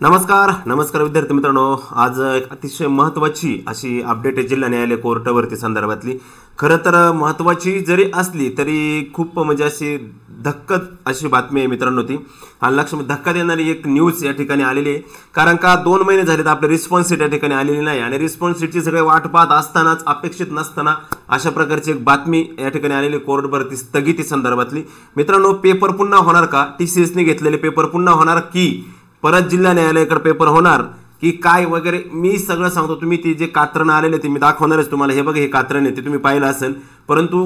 नमस्कार विद्यार्थी मित्रांनो, आज एक अतिशय महत्त्वाची अशी अपडेट आहे जिल्हा न्यायालय कोर्ट भरती संदर्भातली। खरं तर महत्त्वाची जरी असली तरी खूप म्हणजे अशी धक्कद अशी बातमी आहे मित्रांनो ती। आणि लक्षात धक्का देणारी एक न्यूज या ठिकाणी आलेली आहे, कारण का 2 महिने झालेत आपले रिस्पॉन्स शीट या ठिकाणी आलेली नाही आणि रिस्पॉन्स शीटची सगळे वाट पाहत असतानाच अपेक्षित नसताना अशा प्रकारची एक बातमी या ठिकाणी आलेली कोर्ट भरती स्थगिती संदर्भातली। मित्रांनो, पेपर पुन्हा होणार का? TCS ने घेतलेले पेपर पुन्हा होणार की परत जिल्हा न्यायालयाकडे पेपर होणार की काय वगैरे मी सगळं सांगतो। तुम्ही ती जे कात्रण आलेले ते मी दाखवणारच तुम्हाला। हे बघा, हे कात्रण आहे ते तुम्ही पाहिलं असेल, परंतु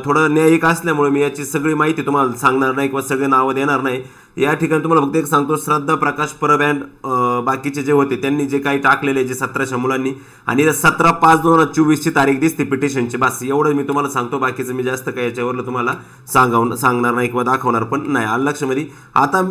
थोडं न्यायिक असल्यामुळे मी याची सगळी माहिती तुम्हाला सांगणार नाही किंवा सगळे नावं देणार नाही। या ठिकाणी तुम्हाला फक्त एक सांगतो, श्रद्धा प्रकाश परब बाकीचे जे होते त्यांनी जे काही टाकलेले जे 1700 मुलांनी, आणि 17/5/2024 ची तारीख दिसते पिटिशनची, बस एवढं मी तुम्हाला सांगतो। बाकीचं मी जास्त काही याच्यावर तुम्हाला सांगणार नाही किंवा दाखवणार पण नाही। आलं लक्षामध्ये? आता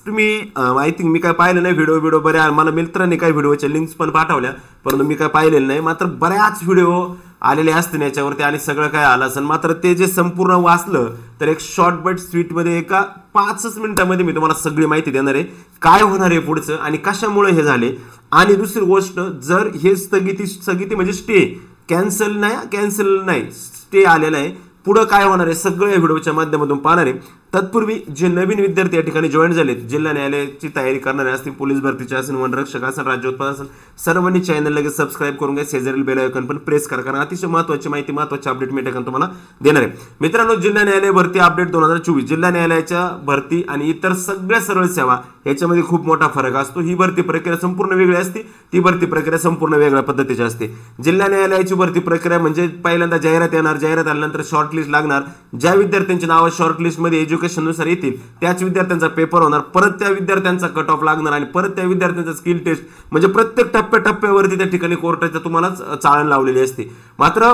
तुम्ही आय थिंक मी काय पाहिलं नाही व्हिडिओ बऱ्या मला मित्रांनी काही व्हिडिओच्या लिंक्स पण पाठवल्या, परंतु मी काय पाहिलेलं नाही। मात्र बऱ्याच व्हिडिओ आलेले असतील याच्यावरती आणि सगळं काय आलं असेल, मात्र ते जे संपूर्ण वाचलं तर एक शॉर्ट बट स्वीटमध्ये एका 5 मिनिटामध्ये मी तुम्हाला सगळी माहिती देणार आहे, काय होणार आहे पुढचं आणि कशामुळे हे झाले। आणि दुसरी गोष्ट, जर हे स्थगिती म्हणजे स्टे कॅन्सल नाही स्टे आलेला आहे, पुढे काय होणार आहे सगळं या व्हिडिओच्या माध्यमातून पाहणार आहे। तत्पूर्वी जे नवीन विद्यार्थी या ठिकाणी जॉईन झालेत, जिल्हा न्यायालयाची तयारी करणारे असतील, पोलीस भरतीचे असेल, वनरक्षक असेल, राज्य उत्पादन असेल, सर्वांनी चॅनल लगेच सबस्क्राईब करून घ्या, शेजारील बेल आयकॉन पण प्रेस करा, कारण अतिशय महत्त्वाची माहिती महत्त्वाची अपडेट मी तुम्हाला देणार आहे। मित्रांनो, जिल्हा न्यायालय भरती अपडेट 2024, जिल्हा न्यायालयाच्या भरती आणि इतर सगळ्या सरळ सेवा याच्यामध्ये खूप मोठा फरक असतो। ही भरती प्रक्रिया संपूर्ण वेगळी असते, ती भरती प्रक्रिया संपूर्ण वेगळ्या पद्धतीची असते। जिल्हा न्यायालयाची भरती प्रक्रिया म्हणजे पहिल्यांदा जाहिरात येणार, जाहिरात आल्यानंतर शॉर्टलिस्ट लागणार, ज्या विद्यार्थ्यांची नावं शॉर्टलिस्टमध्ये एज्युकेशननुसार येतील त्याच विद्यार्थ्यांचा पेपर होणार, परत त्या विद्यार्थ्यांचा कट ऑफ लागणार आणि परत त्या विद्यार्थ्यांचा स्किल टेस्ट, म्हणजे प्रत्येक टप्प्यावरती त्या ठिकाणी कोर्टाच्या तुम्हालाच चाळण लावलेली असते। मात्र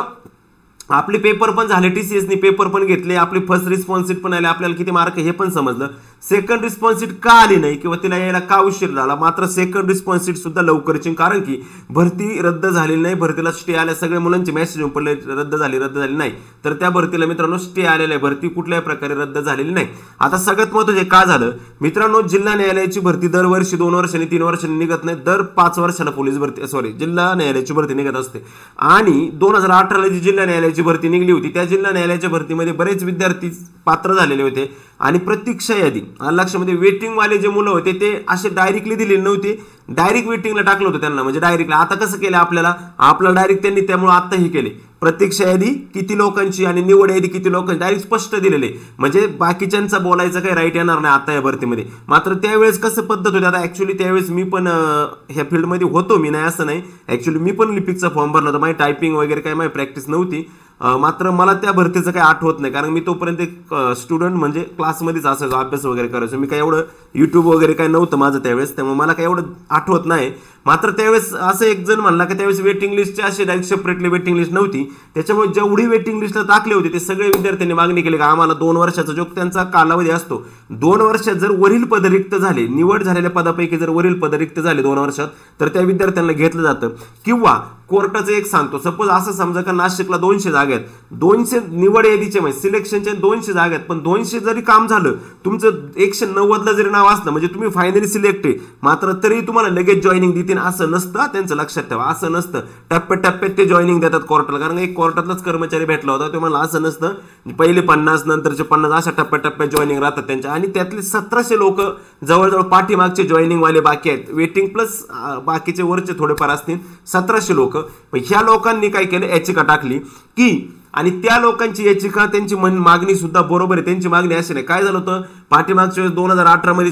आपले पेपर पण झाले, TCS ने पेपर पण घेतले, आपली फर्स्ट रिस्पॉन्स शीट पण आली, आपल्याला किती मार्क हे पण समजलं। सेकंड रिस्पॉन्स शीट का आली नाही किंवा तिला यायला का उशीर झाला, मात्र सेकंड रिस्पॉन्स शीट सुद्धा लवकरची, कारण की भरती रद्द झालेली नाही, भरतीला स्टे आल्या, सगळ्या मुलांचे मेसेज येऊन पडले रद्द झाली नाही, तर त्या भरतीला मित्रांनो स्टे आलेला आहे, भरती कुठल्याही प्रकारे रद्द झालेली नाही। आता सगळ्यात महत्त्वाचे का झालं मित्रांनो, जिल्हा न्यायालयाची भरती दरवर्षी 2 वर्षांनी 3 वर्षांनी निघत नाही, दर 5 वर्षाला पोलीस भरती जिल्हा न्यायालयाची भरती निघत असते। आणि 2018ला जी जिल्हा न्यायालयाची भरती निघली होती त्या जिल्हा न्यायालयाच्या भरतीमध्ये बरेच विद्यार्थी पात्र झालेले होते आणि प्रतीक्षा यादी लक्षामध्ये वेटिंग वाले जे मुलं होते ते असे डायरेक्टली दिलेले नव्हते, डायरेक्ट वेटिंगला टाकलं होतं त्यांना, म्हणजे डायरेक्टली। आता कसं केलं आपल्याला डायरेक्ट त्यांनी त्यामुळे आताही केले, प्रतीक्षा यादी किती लोकांची आणि निवड यादी किती लोकांची डायरेक्ट स्पष्ट दिलेले, म्हणजे बाकीच्यांचा बोलायचं काही राईट येणार नाही आता या भरतीमध्ये। मात्र त्यावेळेस कसं पद्धत होती, आता ऍक्च्युली त्यावेळेस मी पण ह्या फील्डमध्ये होतो, मी नाही असं नाही, ऍक्च्युली मी पण लिपिकचा फॉर्म भरला होता, माझी टायपिंग वगैरे काही माझी प्रॅक्टिस नव्हती, मात्र मला त्या भरतीचं काही आठवत नाही, कारण मी तोपर्यंत एक स्टुडंट म्हणजे क्लासमध्येच असायचो, अभ्यास वगैरे करायचो, मी काही एवढं युट्यूब वगैरे काही नव्हतं माझं त्यावेळेस, त्यामुळे मला काही एवढं आठवत नाही। मात्र त्यावेळेस असं एक जण म्हणला की त्यावेळेस वेटिंग लिस्टची अशी डायरेक्ट सेपरेटली वेटिंग लिस्ट नव्हती, त्याच्यामुळे जेवढी वेटिंग लिस्टला टाकले होते ते सगळे विद्यार्थ्यांनी मागणी केली की आम्हाला 2 वर्षाचा जो त्यांचा कालावधी असतो, 2 वर्षात जर वरील पद रिक्त झाले, निवड झालेल्या पदापैकी जर वरील पद रिक्त झाले 2 वर्षात, तर त्या विद्यार्थ्यांना घेतलं जातं। किंवा कोर्टाचं एक सांगतो, सपोज असं समजा का नाशिकला 200 जागा आहेत, 200 निवड यादीचे म्हणजे सिलेक्शनचे 200 जागा आहेत, पण 200 जरी काम झालं, तुमचं 190ला जरी नाव असलं म्हणजे तुम्ही फायनली सिलेक्ट आहे, मात्र तरी तुम्हाला लगेच जॉईनिंग देतील असं नसतं, त्यांचं लक्षात ठेवा, असं नसतं। टप्प्यात ते जॉईनिंग देतात कोर्टाला, कारण एक कोर्टातलाच कर्मचारी भेटला होता, तो मला असं नसतं, पहिले 50 नंतरचे 50 अशा टप्प्यात जॉईनिंग राहतात त्यांच्या, आणि त्यातले 1700 लोक जवळजवळ पाठीमागचे जॉईनिंग वाले बाकी आहेत, वेटिंग प्लस बाकीचे वरचे थोडेफार असतील 1700 लोक। ह्या लोकांनी काय केलं, याचिका टाकली की, आणि त्या लोकांची याचिका त्यांची मागणी सुद्धा बरोबर आहे, त्यांची मागणी अशी नाही। काय झालं होतं, पाठीमागच्या 2018 मध्ये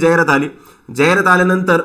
जाहिरात आल्यानंतर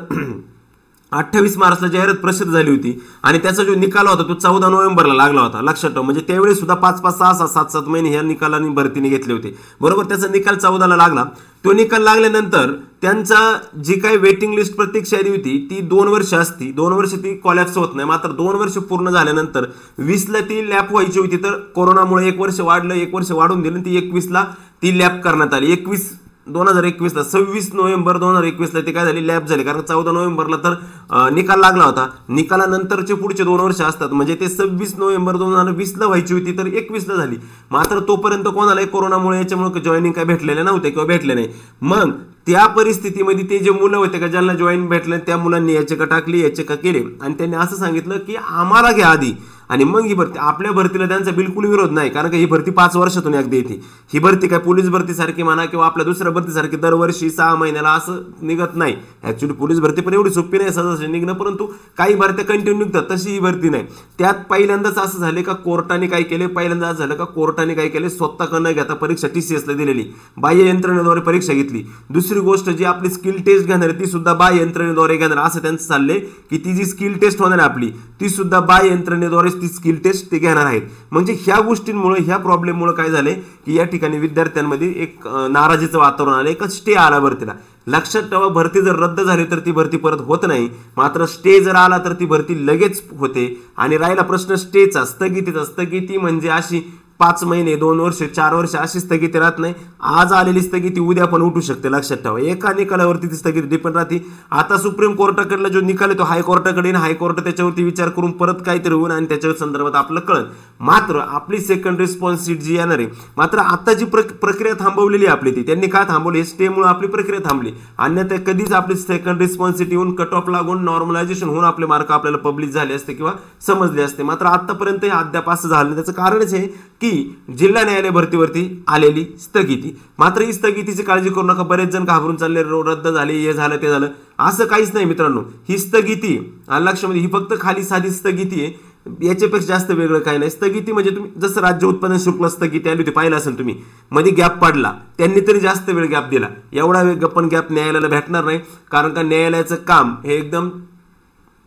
28 मार्चला जाहिरात प्रसिद्ध झाली होती आणि त्याचा जो निकाल होता तो 14 नोव्हेंबरला लागला होता, लक्षात ठेवा, म्हणजे त्यावेळी सुद्धा 5-5, 6-6, 7-7 महिने ह्या निकालाने भरतीने घेतले होते, बरोबर। त्याचा निकाल 14ला लागला, तो निकाल लागल्यानंतर त्यांचा जी काही वेटिंग लिस्ट प्रतीक्षा यादी होती ती 2 वर्ष असती, 2 वर्ष ती कॉलॅप्स होत नाही, मात्र 2 वर्ष पूर्ण झाल्यानंतर 20ला ती लॅप व्हायची होती, तर कोरोनामुळे 1 वर्ष वाढलं, 1 वर्ष वाढून दिलं, ती 21ला ती लॅप करण्यात आली, 21 2021ला 26 नोव्हेंबर 2021ला ते काय झाली, लॅप झाले. कारण 14 नोव्हेंबरला तर निकाल लागला होता. निकालानंतरचे पुढचे 2 वर्ष असतात, म्हणजे ते 26 नोव्हेंबर 2020ला व्हायची होती तर 21ला झाली. मात्र तोपर्यंत कोणालाही कोरोनामुळे याच्यामुळे जॉईनिंग काय भेटलेले नव्हते किंवा भेटले नाही. मग त्या परिस्थितीमध्ये ते जे मुलं होते का ज्यांना जॉईन भेटले त्या मुलांनी याचिका टाकली, याचिका केली आणि त्यांनी असं सांगितलं की आम्हाला घ्या आधी आणि मग ही भरती. आपल्या भरतीला त्यांचा बिलकुल विरोध नाही, कारण का ही भरती 5 वर्षातून एकदा येते. ही भरती काय पोलीस भरतीसारखी म्हणा किंवा आपल्या दुसऱ्या भरतीसारखी दरवर्षी 6 महिन्याला असं निघत नाही. ऍक्च्युली पोलीस भरती पण एवढी सोपी नाही सहज निघणं, परंतु काही भरत्या कंटिन्यू निघतात, तशी ही भरती नाही. त्यात पहिल्यांदाच असं झाले का कोर्टाने काय केले, पहिल्यांदा असं झालं का कोर्टाने काय केले, स्वतः न घेता परीक्षा TCSला दिलेली, बाह्य यंत्रणेद्वारे परीक्षा घेतली. दुसरी गोष्ट जी आपली स्किल टेस्ट घेणार ती सुद्धा बाह्य यंत्रणेद्वारे घेणार. असं त्यांचं चाललंय की ती जी स्किल टेस्ट होणार आहे आपली ती सुद्धा बाह्य यंत्रणेद्वारे ती स्किल टेस्ट ते घेणार आहेत. म्हणजे ह्या गोष्टींमुळे, ह्या प्रॉब्लेममुळे काय झाले की या ठिकाणी विद्यार्थ्यांमध्ये एक नाराजीचं वातावरण आलं, एक स्टे आला भरतीला. लक्षात ठेवा, भरती जर रद्द झाली तर ती भरती परत होत नाही, मात्र स्टे जर आला तर ती भरती लगेच होते. आणि राहिला प्रश्न स्टेचा, स्थगितीचा. स्थगिती म्हणजे अशी 5 महिने 2 वर्ष 4 वर्ष अशी स्थगिती राहत नाही. आज आलेली स्थगिती उद्या पण उठू शकते. लक्षात ठेवा, एका निकालावरती ती स्थगिती डिपेंड राहते. आता सुप्रीम कोर्टाकडला जो निकाल आहे तो हायकोर्टाकडे, हायकोर्ट त्याच्यावरती विचार करून परत काहीतरी होऊन आणि त्याच्या संदर्भात आपलं कळत. मात्र आपली सेकंड रिस्पॉन्स सीट जी येणार आहे, मात्र आता जी प्रक्रिया थांबवलेली आपली ती त्यांनी काय थांबवली, स्टेमुळे आपली प्रक्रिया थांबली. अन्यथा कधीच आपली सेकंड रिस्पॉन्स सीट येऊन कट ऑफ लागून नॉर्मलायझेशन होऊन आपले मार्क आपल्याला पब्लिश झाले असते किंवा समजले असते. मात्र आतापर्यंत हे अद्याप असं झालं नाही. त्याचं कारणच आहे की जिल्हा न्यायालय भरतीवरती आलेली स्थगिती. मात्र ही स्थगितीची काळजी करू नका. बरेच जण घाबरून चालले, रद्द झाले, हे झालं ते झालं. असं काहीच नाही मित्रांनो. ही स्थगिती लक्षामध्ये, ही फक्त खाली साधी स्थगिती आहे, याच्यापेक्षा जास्त वेगळं काही नाही. स्थगिती म्हणजे तुम्ही जसं राज्य उत्पादन शुल्क स्थगिती आली होती, पाहिलं असेल तुम्ही, मध्ये गॅप पडला, त्यांनी तरी जास्त वेळ गॅप दिला. एवढा वेळ पण गॅप न्यायालयाला भेटणार नाही, कारण का न्यायालयाचं काम हे एकदम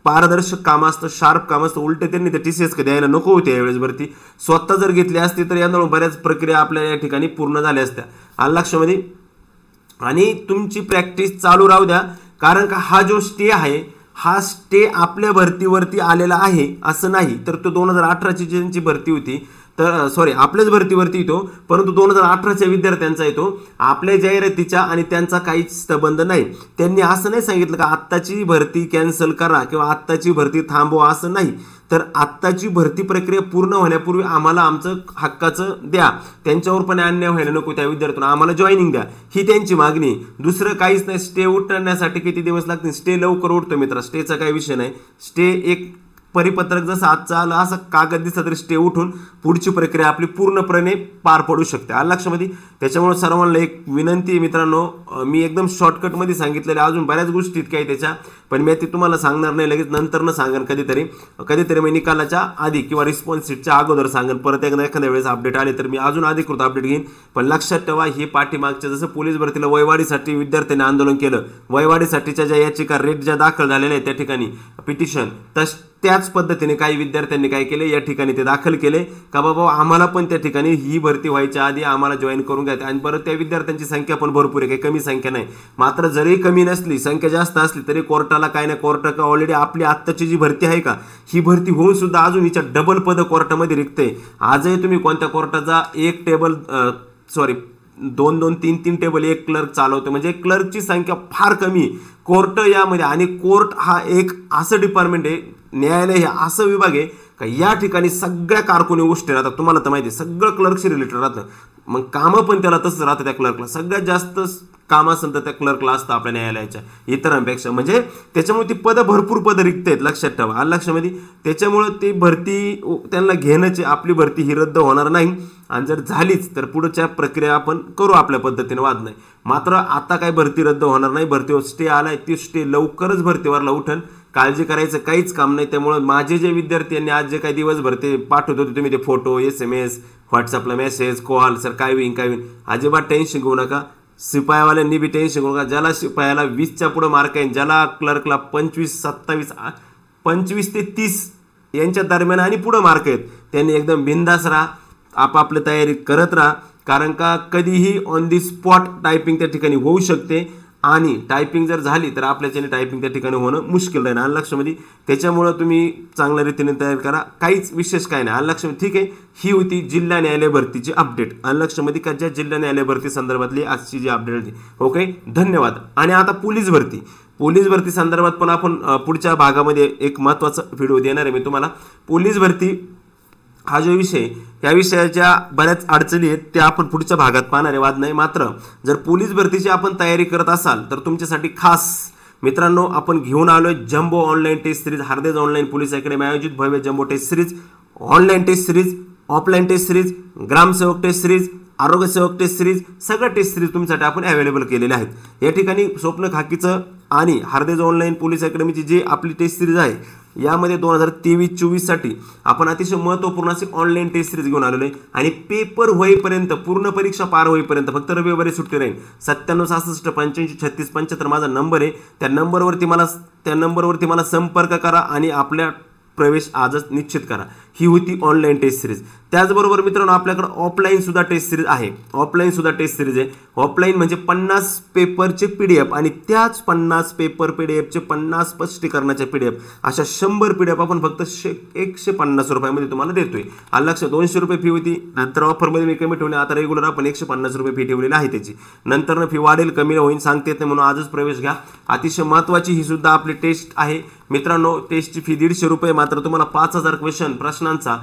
पारदर्शक काम असतं, शार्प काम असतं. उलटे त्यांनी ते TCS द्यायला नको होते यावेळेस भरती. स्वतः जर घेतली असती तर यामुळे बऱ्याच प्रक्रिया आपल्या या ठिकाणी पूर्ण झाल्या असत्या. आलं लक्षामध्ये. आणि तुमची प्रॅक्टिस चालू राहू द्या, कारण का हा जो स्टे आहे हा स्टे आपल्या भरतीवरती आलेला आहे असं नाही. तर तो 2018ची ज्यांची भरती होती तर सॉरी आपल्याच भरतीवरती येतो, परंतु 2018च्या विद्यार्थ्यांचा येतो. आपल्या जाहिरातीच्या आणि त्यांचा काहीच संबंध नाही. त्यांनी असं नाही सांगितलं का आत्ताची भरती कॅन्सल करा किंवा आत्ताची भरती थांबवा, असं नाही. तर आत्ताची भरती प्रक्रिया पूर्ण होण्यापूर्वी आम्हाला आमचं हक्काचं द्या, त्यांच्यावर पण अन्याय व्हायला नको त्या विद्यार्थ्यांना, आम्हाला जॉईनिंग द्या, ही त्यांची मागणी. दुसरं काहीच नाही. स्टे उठण्यासाठी किती दिवस लागतील, स्टे लवकर उठतो मित्र, स्टेचा काही विषय नाही. स्टे एक परिपत्रक जसं आजचं आलं असं कागद दिसला तरी स्टे उठून पुढची प्रक्रिया आपली पूर्णपणे पार पडू शकते. आलं लक्षामध्ये. त्याच्यामुळे सर्वांना एक विनंती आहे मित्रांनो, मी एकदम शॉर्टकटमध्ये सांगितलेल्या अजून बऱ्याच गोष्टी काय त्याच्या, पण मी ते तुम्हाला सांगणार नाही, लगेच नंतर न सांगेन कधीतरी मी निकालाच्या आधी किंवा रिस्पॉन्स सीटच्या अगोदर सांगेन. परत एकदा एखाद्या वेळेस अपडेट आले तर मी अजून अधिकृत अपडेट घेईन. पण लक्षात ठेवा, हे पाठीमागच्या जसं पोलीस भरतीला वयवाढीसाठी विद्यार्थ्यांनी आंदोलन केलं, वयवाढीसाठीच्या ज्या याचिका रेट ज्या दाखल झालेल्या आहेत त्या ठिकाणी पिटिशन, त्याच पद्धतीने काही विद्यार्थ्यांनी काय केले, या ठिकाणी ते दाखल केले का बाबा आम्हाला पण त्या ठिकाणी ही भरती व्हायच्या आधी आम्हाला जॉईन करून घ्या. आणि परत त्या विद्यार्थ्यांची संख्या पण भरपूर आहे, काही कमी संख्या नाही. मात्र जरी कमी नसली, संख्या जास्त असली तरी कोर्टाला काय नाही, कोर्ट का ऑलरेडी आपली आत्ताची जी भरती आहे का ही भरती होऊन सुद्धा अजून हिच्या डबल पद कोर्टामध्ये रिक्त. आजही तुम्ही कोणत्या कोर्टाचा एक टेबल 2-3 टेबल एक क्लर्क चालवतो, म्हणजे क्लर्कची संख्या फार कमी कोर्ट यामध्ये. आणि कोर्ट हा एक असं डिपार्टमेंट आहे, न्यायालय हे असं विभाग आहे का या ठिकाणी सगळ्या कारकुनी गोष्टी राहतात. तुम्हाला तर माहिती आहे, सगळं क्लर्कशी रिलेटेड राहतं. मग कामं पण त्याला तसंच राहतं. त्या क्लर्कला सगळ्यात जास्त काम असेल तर त्या क्लर्कला असतं आपल्या न्यायालयाच्या इतरांपेक्षा. म्हणजे त्याच्यामुळे ती पदं भरपूर पदं रिक्त आहेत, लक्षात ठेवा. आलं लक्षामध्ये. त्याच्यामुळं ती भरती त्यांना घेण्याची, आपली भरती ही रद्द होणार नाही. आणि जर झालीच तर पुढच्या प्रक्रिया आपण करू आपल्या पद्धतीने, वाद नाही. मात्र आता काय भरती रद्द होणार नाही. भरतीवर स्टे आलाय, ती स्टे लवकरच भरतीवरला उठन, काळजी करायचं काहीच काम नाही. त्यामुळे माझे जे विद्यार्थी यांनी आज जे काही दिवसभर ते पाठवत होते तुम्ही, ते फोटो, SMS, व्हॉट्सअपला मेसेज, कॉल, सर काय होईन, अजिबात टेन्शन घेऊ नका. शिपायावाल्यांनी बी टेन्शन घेऊ नका. ज्याला शिपायाला 20च्या पुढे मार्क आहे, ज्याला क्लर्कला 25, 27, 25 ते 30 यांच्या दरम्यान आणि पुढे मार्क आहेत, त्यांनी एकदम बिंदास राहा, आपापली तयारी करत राहा. कारण का कधीही ऑन दी स्पॉट टायपिंग त्या ठिकाणी होऊ शकते. आणि टायपिंग जर झाली तर आपल्याच्याने टायपिंग त्या ठिकाणी होणं मुश्किल राहील. आलं लक्षामध्ये. त्याच्यामुळं तुम्ही चांगल्या रीतीने तयार करा. काहीच विशेष काय नाही. आलं लक्षामध्ये. ठीक आहे. ही होती जिल्हा न्यायालय भरतीची अपडेट. आलं लक्षामध्ये का ज्या जिल्हा न्यायालय भरती संदर्भातली आजची जी अपडेट होती. ओके, धन्यवाद. आणि आता पोलीस भरती संदर्भात पण आपण पुढच्या भागामध्ये एक महत्त्वाचा व्हिडिओ देणार आहे मी तुम्हाला. पोलीस भरती हा जो विषय, या विषयाच्या बऱ्याच अडचणी आहेत त्या आपण पुढच्या भागात पाहणार आहे. वाद नाही. मात्र जर पोलीस भरतीची आपण तयारी करत असाल तर तुमच्यासाठी खास मित्रांनो आपण घेऊन आलोय जम्बो ऑनलाईन टेस्ट सिरीज. हार्देज ऑनलाईन पोलीस अकॅडमी आयोजित भव्य jumbo test series, online test series, offline test series, ग्रामसेवक टेस्ट सिरीज, आरोग्यसेवक टेस्ट सिरीज, सगळ्या टेस्ट सिरीज तुमच्यासाठी आपण अवेलेबल केलेले आहेत. या ठिकाणी स्वप्न खाकीचं आणि हार्देज ऑनलाईन पोलीस अकॅडमीची जी आपली टेस्ट सिरीज आहे यामध्ये 2023-24 साठी आपण अतिशय महत्त्वपूर्ण अशी ऑनलाईन टेस्ट सिरीज घेऊन आलेलो आहे. आणि पेपर होईपर्यंत, पूर्ण परीक्षा पार होईपर्यंत फक्त रविवारी सुट्टी राहील. 97 66 85 36 75 माझा नंबर आहे. त्या नंबरवरती मला संपर्क करा आणि आपल्या प्रवेश आजच निश्चित करा. ही होती ऑनलाईन टेस्ट सिरीज. त्याचबरोबर मित्रांनो आपल्याकडे ऑफलाईन सुद्धा टेस्ट सिरीज आहे. ऑफलाईन म्हणजे 50 पेपरचे PDF आणि त्याच 50 पेपर PDFचे 50 स्पष्टीकरणाचे PDF अशा 100 PDF आपण फक्त 150 रुपयामध्ये तुम्हाला देतोय. आलं लक्षात. 200 रुपये फी होती, नंतर ऑफरमध्ये मी कमी ठेवली. आता रेग्युलर आपण 150 रुपये फी ठेवलेली आहे त्याची. नंतर फी वाढेल कमी होईल सांगता येत नाही, म्हणून आजच प्रवेश घ्या. अतिशय महत्त्वाची ही सुद्धा आपली टेस्ट आहे मित्रांनो. टेस्टची फी 150 रुपये. मात्र तुम्हाला 5000 क्वेश्चन प्रश्नांचा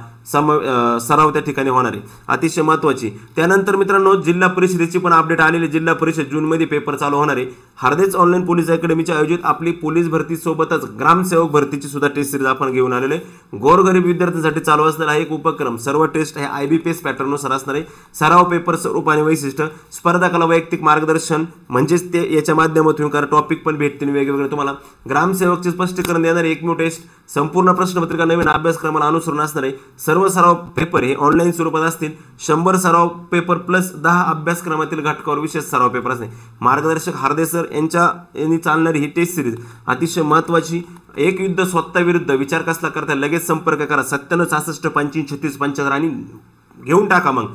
सराव त्या ठिकाणी होणार आहे. अतिशय महत्त्वाची. त्यानंतर मित्रांनो जिल्हा परिषदेची पण अपडेट आलेली. जिल्हा परिषद जूनमध्ये पेपर चालू होणार आहे. हार्देज ऑनलाईन पोलीस अकॅडमीच्या आयोजित आपली पोलीस भरती सोबतच ग्रामसेवक भरतीची सुद्धा टेस्ट सिरीज आपण घेऊन आलेलो आहे. गोरगरीब विद्यार्थ्यांसाठी चालू असणारा एक उपक्रम. सर्व टेस्ट हे IBPS पॅटर्ननुसार असणार आहे. सराव पेपर स्वरूप आणि वैशिष्ट्य, स्पर्धकाला वैयक्तिक मार्गदर्शन म्हणजेच ते याच्या माध्यमातून कारण टॉपिक पण भेटतील वेगवेगळे तुम्हाला. ग्रामसेवकचे स्पष्टीकरण देणार एकमेव टेस्ट. संपूर्ण प्रश्नपत्रिका नवीन अभ्यासक्रमाला अनुसरून असणार आहे. सर्व सराव पेपर हे ऑनलाईन स्वरूपात असतील. 100 सराव पेपर प्लस 10 अभ्यासक्रमातील घटकावर विशेष सराव पेपर असणे. मार्गदर्शक हार्देज सर यांनी चालणारी ही टेस्ट सिरीज अतिशय महत्त्वाची. एक युद्ध स्वतः विरुद्ध विचार कसला करता लगेच संपर्क करा. 97 66 85 36 75 आणि घेऊन टाका मग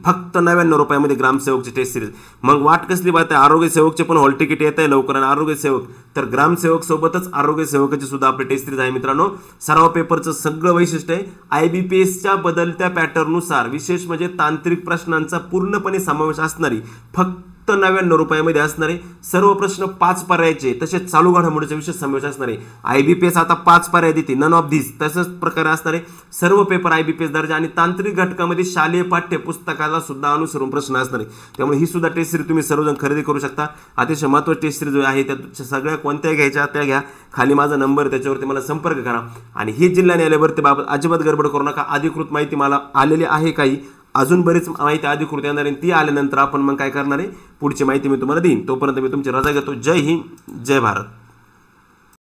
फक्त 99 रुपयामध्ये ग्रामसेवकची टेस्ट सिरीज. मग वाट कसली बात आहे. आरोग्य सेवकचे पण हॉल तिकीट येत आहे लवकर. आणि आरोग्य सेवक तर ग्रामसेवक सोबतच आरोग्य सेवकाची सुद्धा आपली टेस्ट सिरीज आहे मित्रांनो. सराव पेपरचं सगळं वैशिष्ट्य आहे IBPSच्या बदलत्या पॅटर्ननुसार विशेष म्हणजे तांत्रिक प्रश्नांचा पूर्णपणे समावेश असणारी फक्त 99 रुपयामध्ये असणारे. सर्व प्रश्न 5 पर्यायाचे तसेच चालू घडामोडीचा विशेष समावेश असणारे. IBPS आता 5 पर्याय देते. नन ऑफ धीस तसंच प्रकारे असणारे. सर्व पेपर IBPS दर्जा आणि तांत्रिक घटकामध्ये शालेय पाठ्यपुस्तकाला सुद्धा अनुसरून प्रश्न असणारे. त्यामुळे ही सुद्धा टेस्ट सिरीज तुम्ही सर्वजण खरेदी करू शकता. अतिशय महत्त्वाची टेस्ट सिरीज आहे. त्या सगळ्या कोणत्या घ्यायच्या त्या घ्या. खाली माझा नंबर त्याच्यावरती मला संपर्क करा. आणि ही जिल्हा न्यायालय भरतीबाबत अजिबात गडबड करू नका. अधिकृत माहिती मला आलेली आहे. काही अजून बरीच माहिती अधिकृत येणार आहे. ती आल्यानंतर आपण मग काय करणार आहे पुढची माहिती मी तुम्हाला देईन. तोपर्यंत मी तुमची रजा घेतो. जय हिंद, जय भारत.